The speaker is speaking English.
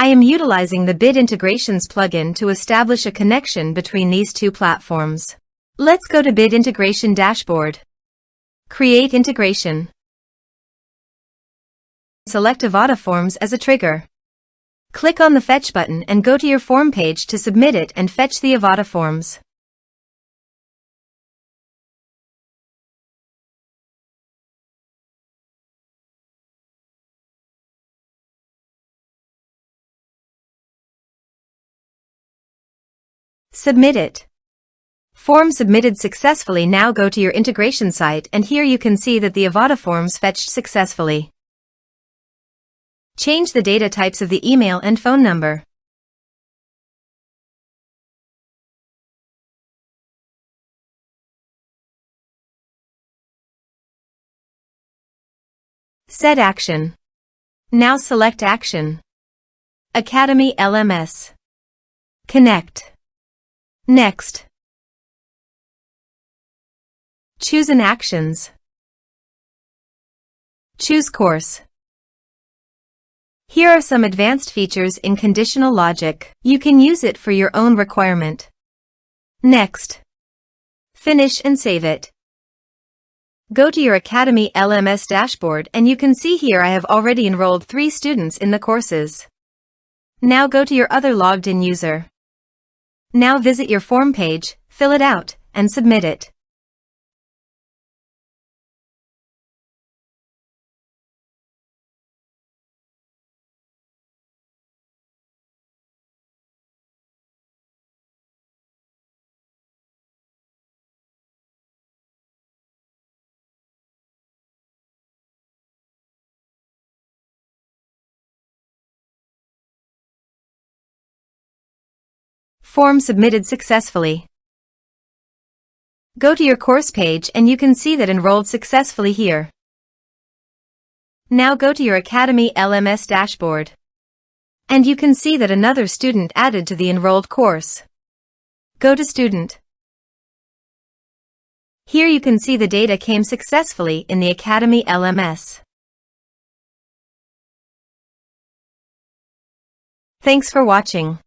I am utilizing the Bit Integrations plugin to establish a connection between these two platforms. Let's go to Bit Integration Dashboard. Create integration. Select Avada Forms as a trigger. Click on the Fetch button and go to your form page to submit it and fetch the Avada Forms. Submit it. Form submitted successfully. Now go to your integration site and here you can see that the Avada Forms fetched successfully. Change the data types of the email and phone number. Set action. Now select action. Academy LMS. Connect. Next. Choose an actions. Choose course. Here are some advanced features in conditional logic. You can use it for your own requirement. Next. Finish and save it. Go to your Academy LMS dashboard and you can see here I have already enrolled 3 students in the courses. Now go to your other logged in user. Now visit your form page, fill it out, and submit it. Form submitted successfully. Go to your course page and you can see that enrolled successfully here. Now go to your Academy LMS dashboard. And you can see that another student added to the enrolled course. Go to Student. Here you can see the data came successfully in the Academy LMS. Thanks for watching.